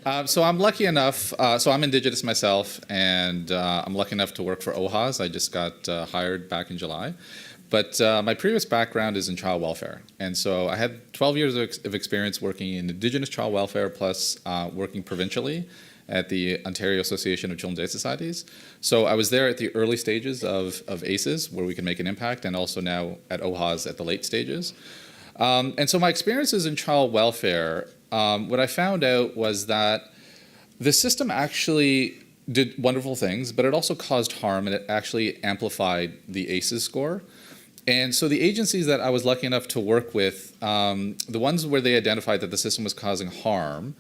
So I'm lucky enough, so I'm Indigenous myself, and I'm lucky enough to work for Oahas. I just got hired back in July. But my previous background is in child welfare. And so I had 12 years of experience working in Indigenous child welfare, plus working provincially at the Ontario Association of Children's Aid Societies. So I was there at the early stages of ACEs, where we can make an impact, and also now at Oahas at the late stages. And so my experiences in child welfare, what I found out was that the system actually did wonderful things, but it also caused harm, and it actually amplified the ACEs score. And so the agencies that I was lucky enough to work with, the ones where they identified that the system was causing harm,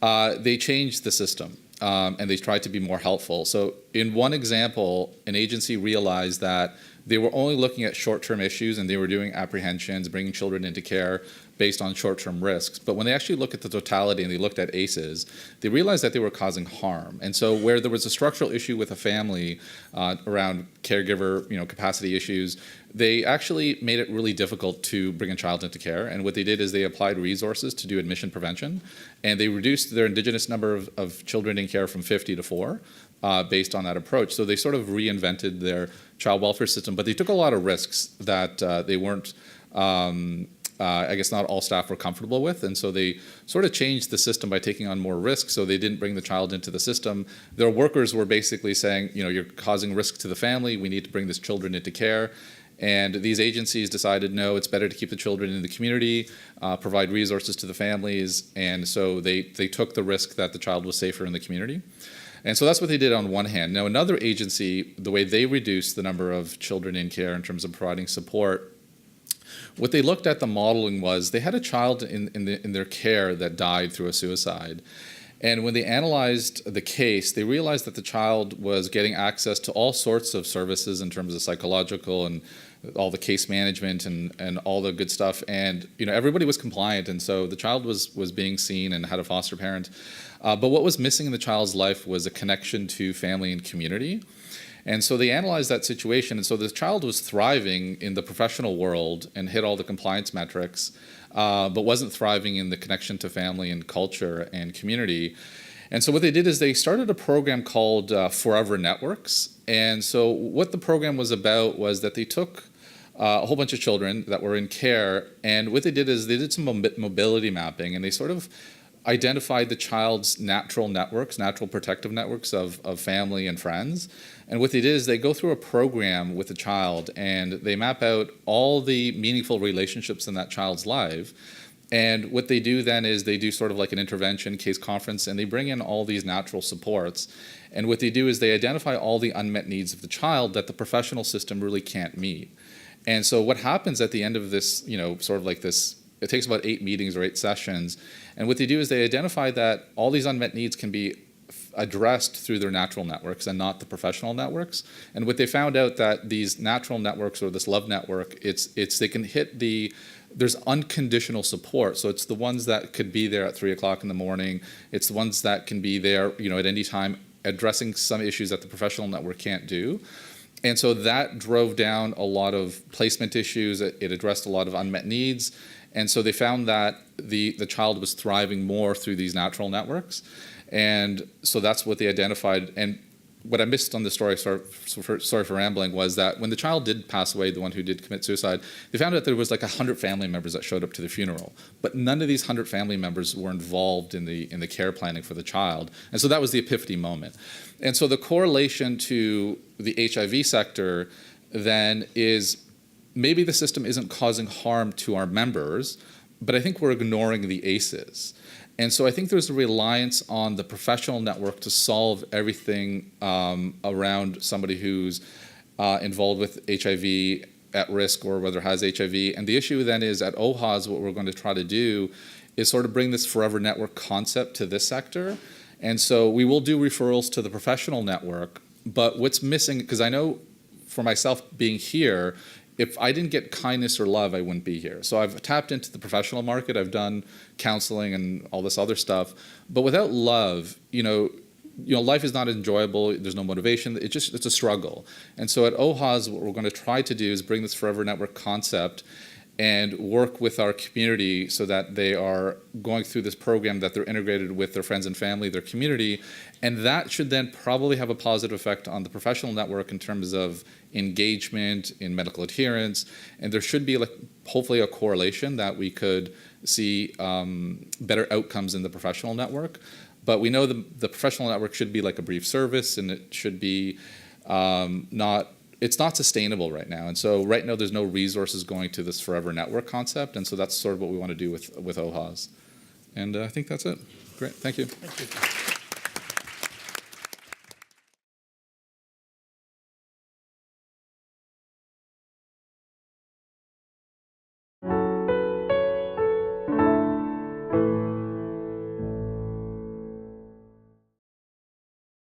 they changed the system, and they tried to be more helpful. So in one example, an agency realized that they were only looking at short-term issues, and they were doing apprehensions, bringing children into care based on short-term risks. But when they actually look at the totality and they looked at ACEs, they realized that they were causing harm. And so where there was a structural issue with a family around caregiver, capacity issues, they actually made it really difficult to bring a child into care. And what they did is they applied resources to do admission prevention, and they reduced their Indigenous number of children in care from 50 to 4. Based on that approach. So they sort of reinvented their child welfare system, but they took a lot of risks that they weren't, I guess not all staff were comfortable with, and so they sort of changed the system by taking on more risks, so they didn't bring the child into the system. Their workers were basically saying, you're causing risk to the family, we need to bring this children into care. And these agencies decided, no, it's better to keep the children in the community, provide resources to the families, and so they took the risk that the child was safer in the community. And so that's what they did on one hand. Now, another agency, the way they reduced the number of children in care in terms of providing support, what they looked at the modeling was they had a child in their care that died through a suicide. And when they analyzed the case, they realized that the child was getting access to all sorts of services in terms of psychological and all the case management and all the good stuff. And everybody was compliant, and so the child was being seen and had a foster parent. But what was missing in the child's life was a connection to family and community. And so they analyzed that situation, and so the child was thriving in the professional world and hit all the compliance metrics, but wasn't thriving in the connection to family and culture and community. And so what they did is they started a program called Forever Networks. And so what the program was about was that they took a whole bunch of children that were in care, and what they did is they did some mobility mapping, and they sort of identified the child's natural networks, natural protective networks of family and friends. And what they did is they go through a program with the child, and they map out all the meaningful relationships in that child's life. And what they do then is they do sort of like an intervention case conference, and they bring in all these natural supports. And what they do is they identify all the unmet needs of the child that the professional system really can't meet. And so what happens at the end of this, sort of like this, it takes about 8 meetings or 8 sessions. And what they do is they identify that all these unmet needs can be addressed through their natural networks and not the professional networks. And what they found out that these natural networks, or this love network, they can hit there's unconditional support. So it's the ones that could be there at 3 o'clock in the morning. It's the ones that can be there, at any time, addressing some issues that the professional network can't do. And so that drove down a lot of placement issues. It addressed a lot of unmet needs. And so they found that the child was thriving more through these natural networks. And so that's what they identified. And what I missed on the story, sorry for rambling, was that when the child did pass away, the one who did commit suicide, they found out there was like 100 family members that showed up to the funeral. But none of these 100 family members were involved in the care planning for the child. And so that was the epiphany moment. And so the correlation to the HIV sector then is maybe the system isn't causing harm to our members, but I think we're ignoring the ACEs. And so I think there's a reliance on the professional network to solve everything around somebody who's involved with HIV at risk or whether has HIV. And the issue then is at Oahas, what we're going to try to do is sort of bring this forever network concept to this sector. And so we will do referrals to the professional network, but what's missing, because I know for myself being here, if I didn't get kindness or love, I wouldn't be here. So I've tapped into the professional market. I've done counseling and all this other stuff. But without love, life is not enjoyable. There's no motivation. It's a struggle. And so at Oahas, what we're going to try to do is bring this Forever Network concept and work with our community so that they are going through this program, that they're integrated with their friends and family, their community, and that should then probably have a positive effect on the professional network in terms of engagement, in medical adherence, and there should be hopefully a correlation that we could see better outcomes in the professional network. But we know the professional network should be like a brief service, and it should be it's not sustainable right now. And so right now there's no resources going to this forever network concept. And so that's sort of what we want to do with Oahas. And I think that's it. Great. Thank you. Thank you.